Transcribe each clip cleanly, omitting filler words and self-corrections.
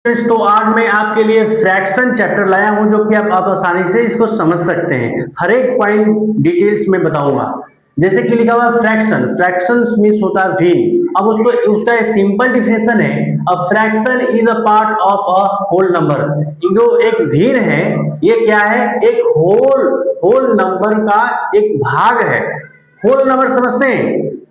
तो आज मैं आपके लिए फ्रैक्शन चैप्टर लाया हूं जो कि आप आसानी से इसको समझ सकते हैं। हर एक पॉइंट डिटेल्स में बताऊंगा। जैसे कि लिखा हुआ है फ्रैक्शन, फ्रैक्शन मींस होता है भिन्न। अब उसका एक सिंपल डिफिनेशन है, a fraction is a part of a whole number. जो एक भिन्न है ये क्या है, एक होल नंबर का एक भाग है। होल नंबर समझते हैं,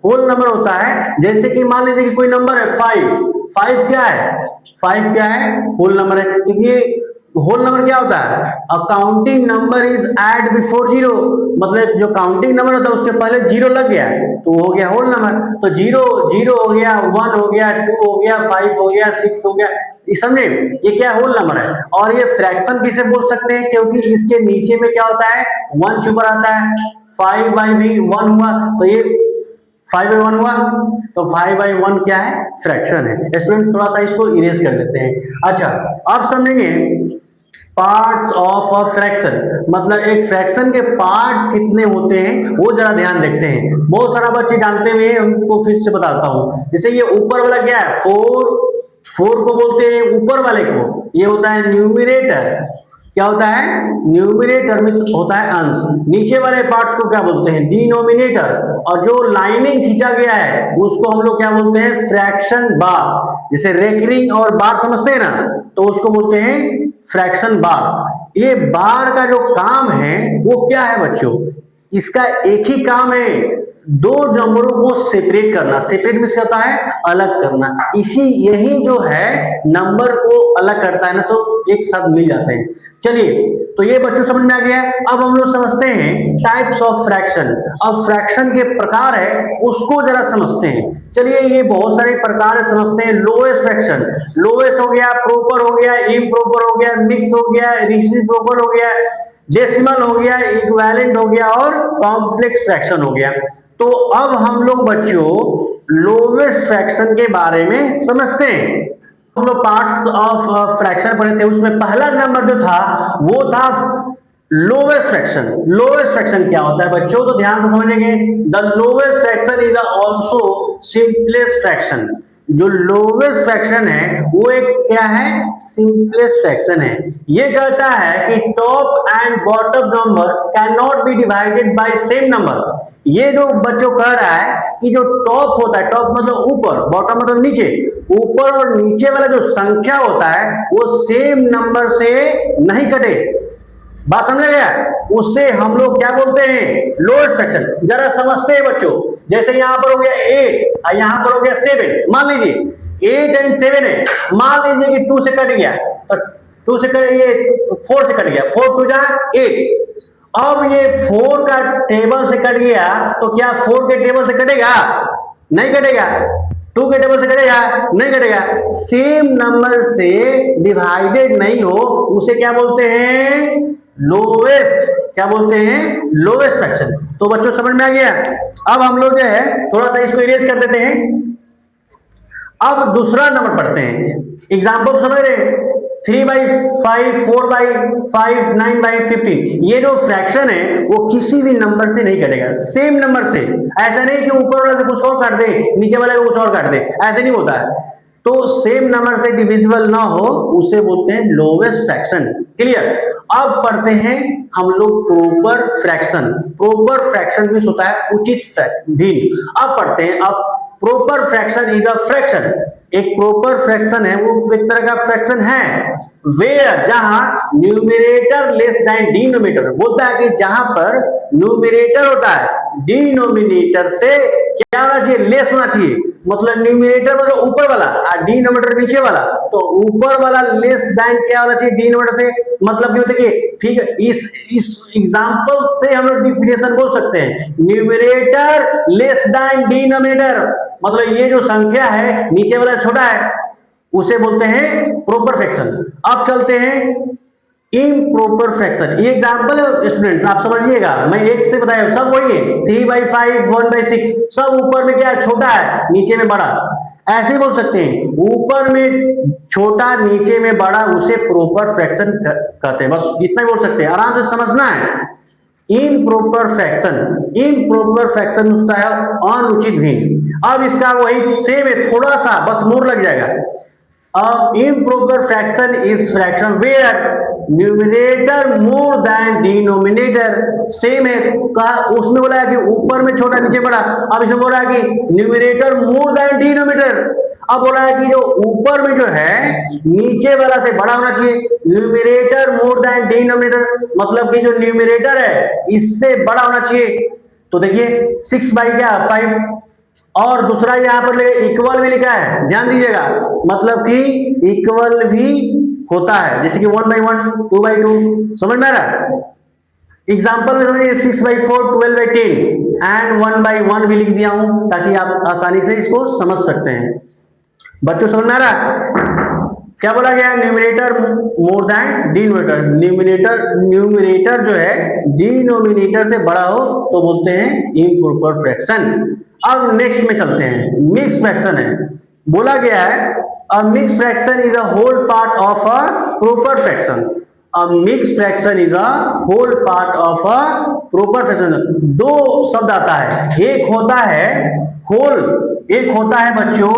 होल नंबर होता है जैसे कि मान लीजिए कि कोई नंबर है 5। 5 क्या है, 5 क्या है, होल नंबर है। क्योंकि होल नंबर क्या होता है, a counting number is add before zero. मतलब जो काउंटिंग नंबर होता है उसके पहले जीरो लग गया तो हो गया होल नंबर। तो जीरो जीरो हो गया, 1 हो गया, 2 हो गया, 5 हो गया, 6 हो गया। ये समझे, ये क्या होल नंबर है। और ये फ्रैक्शन किसे बोल सकते हैं, क्योंकि इसके नीचे में क्या होता है, 1 छुपा रहता है। 5/1 हुआ तो ये 5/1 हुआ, तो 5/1 क्या है, फ्रैक्शन है। स्टूडेंट थोड़ा सा इसको इरेज कर देते हैं। अच्छा, अब समझेंगे पार्ट्स ऑफ अ फ्रैक्शन, मतलब एक फ्रैक्शन के पार्ट कितने होते हैं वो जरा ध्यान देखते हैं। बहुत सारा बच्चे जानते हुए उनको फिर से बताता हूं। जैसे ये ऊपर वाला क्या है, 4 को बोलते हैं ऊपर वाले को, ये होता है न्यूमरेटर। क्या होता है, न्यूमरेटर में होता है अंश। नीचे वाले पार्ट्स को क्या बोलते हैं, डिनोमिनेटर। और जो लाइनिंग खींचा गया है उसको हम लोग क्या बोलते हैं, फ्रैक्शन बार। जैसे रेकरिंग और बार समझते हैं ना, तो उसको बोलते हैं फ्रैक्शन बार। ये बार का जो काम है वो क्या है बच्चों, इसका एक ही काम है, दो नंबरों को सेपरेट करना। सेपरेट मींस क्या होता है, अलग करना। यही जो है नंबर को अलग करता है ना, तो एक साथ मिल जाते हैं। चलिए, तो ये बच्चों समझ में आ गया। अब हम लोग समझते हैं टाइप्स ऑफ फ्रैक्शन। अब फ्रैक्शन के प्रकार है उसको जरा समझते हैं। चलिए, ये बहुत सारे प्रकार है, समझते हैं। लोएस्ट फ्रैक्शन, लोएस्ट हो गया, प्रॉपर हो गया, इम्प्रॉपर हो गया, मिक्स हो गया, रेसिप्रोकल हो गया, डेसिमल हो गया, इक्विवेलेंट हो गया और कॉम्प्लेक्स फ्रैक्शन हो गया। तो अब हम लोग बच्चों लोवेस्ट फ्रैक्शन के बारे में समझते हैं। हम लोग पार्ट्स ऑफ फ्रैक्शन पढ़े थे, उसमें पहला नंबर जो था वो था लोवेस्ट फ्रैक्शन। लोवेस्ट फ्रैक्शन क्या होता है बच्चों, तो ध्यान से समझेंगे। The lowest fraction is also simplest fraction. जो लोवेस्ट फ्रैक्शन है वो एक क्या है, सिंपलेस्ट फ्रैक्शन है। ये कहता है कि top and bottom number can not be divided by same number. ये जो बच्चों कह रहा है कि जो टॉप होता है, टॉप मतलब ऊपर, बॉटम मतलब नीचे, ऊपर और नीचे वाला जो संख्या होता है वो सेम नंबर से नहीं कटे। बात समझ गया, उससे हम लोग क्या बोलते हैं, लोएस्ट फ्रैक्शन। जरा समझते हैं बच्चों। जैसे यहां पर हो गया 8 और यहां पर हो गया 7। मान लीजिए 8 और 7 है, मान लीजिए कि 2 से कट गया, तो 2 से कट, ये 4 से कट गया, 4 2 जा 8। अब ये 4 का टेबल से कट गया तो क्या 4 के टेबल से कटेगा, नहीं कटेगा। 2 के टेबल से कटेगा, नहीं कटेगा। सेम नंबर से डिवाइडेड नहीं हो उसे क्या बोलते हैं, लोवेस्ट। क्या बोलते हैं, लोवेस्ट फ्रैक्शन। तो बच्चों समझ में आ गया। अब हम लोग जो है थोड़ा सा इसको इरेज कर देते हैं। अब दूसरा नंबर पढ़ते हैं। एग्जाम्पल समझ रहे, 3/5, 4/5, 9/15। ये जो फ्रैक्शन है वो किसी भी नंबर से नहीं कटेगा, सेम नंबर से। ऐसा नहीं कि ऊपर वाले से कुछ और काट दे, नीचे वाले को कुछ और काट दे, ऐसे नहीं होता है। तो सेम नंबर से डिविजिबल ना हो उसे बोलते हैं लोवेस्ट फ्रैक्शन। क्लियर। अब पढ़ते हैं हम लोग proper fraction. Proper fraction means होता है उचित भिन्न। अब पढ़ते हैं, अब proper fraction is a fraction. एक प्रॉपर फ्रैक्शन है वो एक तरह का फ्रैक्शन है वेयर, जहां न्यूमरेटर लेस देन डिनोमिनेटर। बोलता है कि जहां पर न्यूमरेटर होता है डिनोमिनेटर से क्या होना चाहिए, लेस होना चाहिए। मतलब न्यूमरेटर मतलब ऊपर वाला और डिनोमिनेटर नीचे वाला, तो ऊपर वाला लेस देन क्या होना चाहिए, डिनोमिनेटर से। मतलब ये होता है कि ठीक है, इस एग्जांपल से हम लोग डिफिनेशन बोल सकते हैं, न्यूमरेटर लेस देन डिनोमिनेटर। मतलब ये जो संख्या है नीचे वाला छोटा है उसे बोलते हैं प्रॉपर फ्रैक्शन। अब चलते हैं इम्प्रॉपर फ्रैक्शन। ये एग्जांपल है स्टूडेंट्स, आप समझिएगा, मैं एक से बताया, सब वही है। 3/5, 1/6, सब ऊपर में क्या है, छोटा है, नीचे में बड़ा। ऐसे ही बोल सकते हैं, ऊपर में छोटा नीचे में बड़ा, उसे प्रॉपर फ्रैक्शन कहते हैं। बस इतना ही बोल सकते हैं, आराम से समझना है। इम्प्रॉपर फ्रैक्शन, इम्प्रॉपर फ्रैक्शन होता है अनुचित भिन्न। अब इसका वही सेम है, थोड़ा सा बस मोड़ लग जाएगा। improper fraction is fraction where numerator more than denominator same है। कहा उसमें बोला है कि ऊपर में छोटा नीचे बड़ा, अब इसमें बोला है कि न्यूमिनेटर मोर देन डिनोमिनेटर। अब बोला है कि जो ऊपर में जो है नीचे वाला से बड़ा होना चाहिए, न्यूमिनेटर मोर देन डिनोमिनेटर, मतलब कि जो न्यूमिनेटर है इससे बड़ा होना चाहिए। तो देखिए 6 बाई क्या 5, और दूसरा यहां पर इक्वल भी लिखा है, ध्यान दीजिएगा, मतलब कि इक्वल भी होता है, जैसे कि 1/1, 2/2, समझ में आ रहा है। एग्जाम्पल में समझिए 6/4, 12/10 एंड 1/1 भी लिख दिया हूं ताकि आप आसानी से इसको समझ सकते हैं। बच्चों समझ में आ रहा है क्या बोला गया? Numerator more than denominator, numerator जो है डिनोमिनेटर से बड़ा हो तो बोलते हैं इम्प्रॉपर फ्रैक्शन। अब नेक्स्ट में चलते हैं, मिक्स फ्रैक्शन है। बोला गया है a mix fraction is a whole part of a proper fraction. A mix fraction is a whole part of a proper fraction. दो शब्द आता है, एक होता है होल, एक होता है बच्चों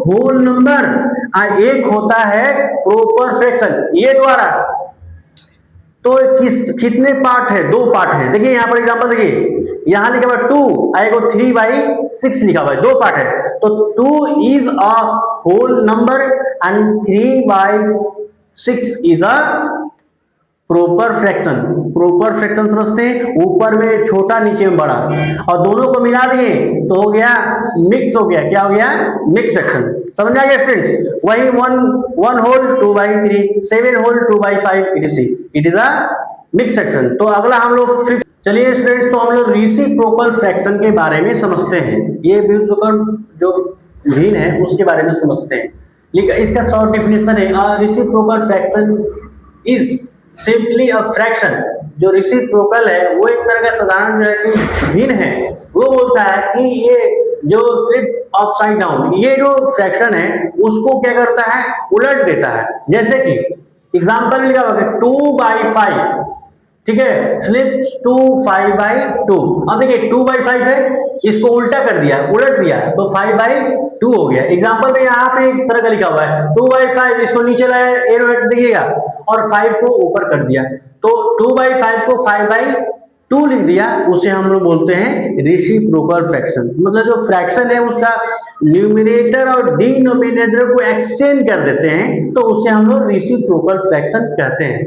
होल नंबर और एक होता है प्रॉपर फ्रैक्शन। ये द्वारा तो कितने पार्ट है? 2 पार्ट है। देखिए यहां पर एग्जांपल देखिए, यहां लिखा हुआ 2 और 3/6 लिखा हुआ है, 2 पार्ट है। तो 2 is a whole number and 3/6 is a proper fraction. Proper fraction समझते हैं, ऊपर में छोटा नीचे में बड़ा, और दोनों को मिला दिए तो हो गया मिक्स, हो गया क्या हो गया? Mix fraction. समझ आ गया स्टूडेंट्स? वही 1 whole 2/3, 7 whole 2/5 it is a mix fraction. तो अगला हम लोग 5th, चलिए स्टूडेंट्स तो हम लोग रेसिप्रोकल फ्रैक्शन के बारे में समझते हैं। ये जो भिन्न है उसके बारे में समझते हैं। इसका शॉर्ट डेफिनेशन है reciprocal fraction is simply a fraction. जो रेसिप्रोकल है वो एक तरह का साधारण जो है कि भिन्न है, वो बोलता है कि ये जो फ्लिप अपसाइड डाउन, ये जो फ्रैक्शन है उसको क्या करता है? उलट देता है। जैसे कि एग्जांपल लिखा हुआ है 2/5, ठीक है, फ्लिप्स 2 5/2। अब देखिए 2/5 है, इसको उल्टा कर दिया, उलट दिया तो 5/2 हो गया। एग्जांपल में यहाँ पे एक तरह का लिखा हुआ है 2/5, इसको नीचे लाया एरो हेड देखिएगा और 5 को ऊपर कर दिया, तो 2/5 को 5/2 लिख दिया, उसे हम लोग बोलते हैं रेसिप्रोकल फ्रैक्शन। मतलब जो फ्रैक्शन है उसका न्यूमिनेटर और डिनोमिनेटर को एक्सचेंज कर देते हैं तो उसे हम लोग रेसिप्रोकल फ्रैक्शन कहते हैं।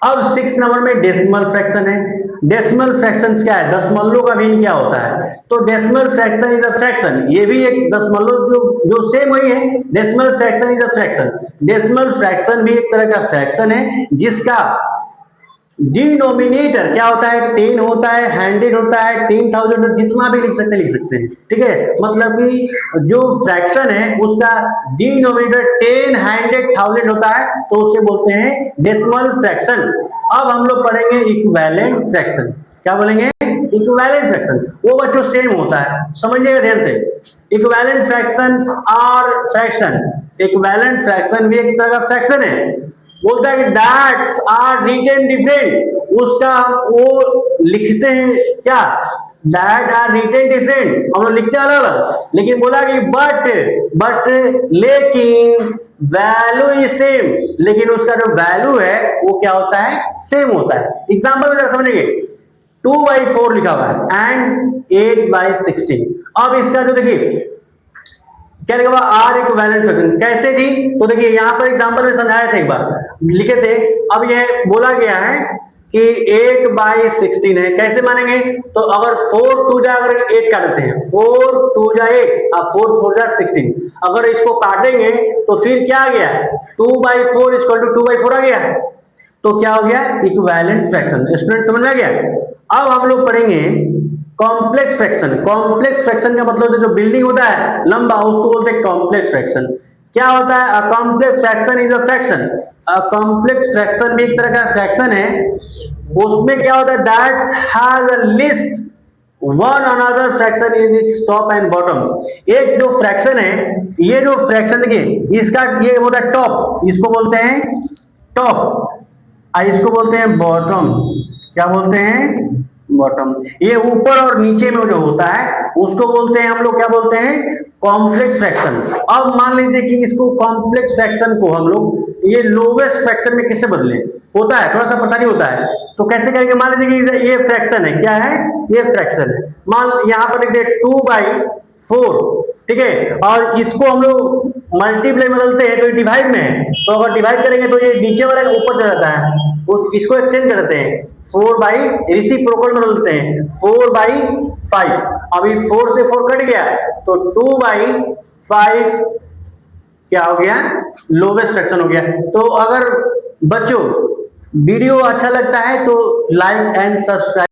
अब 6 नंबर में डेसिमल फ्रैक्शन है। डेसिमल फ्रैक्शन क्या है? दशमलव का भिन्न क्या होता है? तो decimal fraction is a fraction, ये भी एक दशमलव जो सेम वही है। Decimal fraction is a fraction. Decimal fraction भी एक तरह का फ्रैक्शन है जिसका डिनोमिनेटर क्या होता है? 10 होता है, 100 होता है, 10,000, जितना भी लिख सकते हैं, ठीक है। मतलब कि जो फ्रैक्शन है उसका डिनोमिनेटर 10, 100, 1000 होता है तो उसे बोलते हैं डेसिमल फ्रैक्शन। अब हम लोग पढ़ेंगे इक्विवेलेंट फ्रैक्शन। क्या बोलेंगे? Equivalent fraction. वो बच्चों सेम होता है, समझिएगा ध्यान से। Equivalent fractions are fraction. Equivalent fraction भी एक तरह का फ्रैक्शन है। बोलता है कि दैट्स आर रिटन डिफरेंट, उसका वो लिखते हैं क्या? दैट आर रिटन डिफरेंट, हम लोग लिखते हैं अलग अलग, लेकिन बोला कि बट लेकिन वैल्यू इज सेम, लेकिन उसका जो वैल्यू है वो क्या होता है? सेम होता है। एग्जांपल में समझेंगे 2/4 लिखा हुआ है एंड 8/16। अब इसका जो देखिए क्या लिखा हुआ? Are equivalent fraction. कैसे थी? तो देखिए यहां पर एग्जांपल में समझाया था, एक बार लिखे थे। अब ये बोला गया है कि 8/16 है, कैसे मानेंगे? तो अगर 4 2 जा अगर 8 काटते हैं, 4 2 जा 8 और 4 4 जा 16, अगर इसको काटेंगे तो फिर क्या आ गया? 2/4 इक्वल टू 2/4 आ गया। तो क्या हो गया? Equivalent fraction. स्टूडेंट समझ में आ गया? अब हम लोग पढ़ेंगे कॉम्प्लेक्स फ्रैक्शन। कॉम्प्लेक्स फ्रैक्शन का मतलब जो बिल्डिंग होता है लंबा, उसको बोलते हैं कॉम्प्लेक्स फ्रैक्शन। क्या होता है? A complex fraction is a fraction. A complex fraction भी एक तरह का फ्रैक्शन है। उसमें क्या होता है? That has a list one another fraction is its top and bottom. एक जो फ्रैक्शन है, ये जो फ्रैक्शन देखिए इसका ये होता है टॉप, इसको बोलते हैं टॉप, और इसको बोलते हैं बॉटम। क्या बोलते हैं? बॉटम। ये ऊपर और नीचे में जो होता है उसको बोलते हैं हम लोग, क्या बोलते हैं, कॉम्प्लेक्स फ्रैक्शन। अब मान लीजिए कि इसको कॉम्प्लेक्स फ्रैक्शन को हम लोग ये लोवेस्ट फ्रैक्शन में कैसे बदलें, होता है थोड़ा सा परेशानी होता है, तो कैसे करेंगे। मान लीजिए कि ये फ्रैक्शन है, क्या है, ये फ्रैक्शन है, मान यहाँ पर लिख दे 2/4, ठीक है, और इसको हम लोग मल्टीप्लाई बदलते हैं तो ये डिवाइड में है, तो अगर डिवाइड करेंगे तो ये नीचे वाला ऊपर चला जाता है, उस इसको एक्सचेंज करते हैं, 4 रेसिप्रोकल बदलते हैं, 4/5। अभी 4 से 4 कट गया तो 2/5 क्या हो गया, लोवेस्ट फ्रैक्शन हो गया। तो अगर बच्चों वीडियो अच्छा लगता है तो लाइक एंड सब्सक्राइब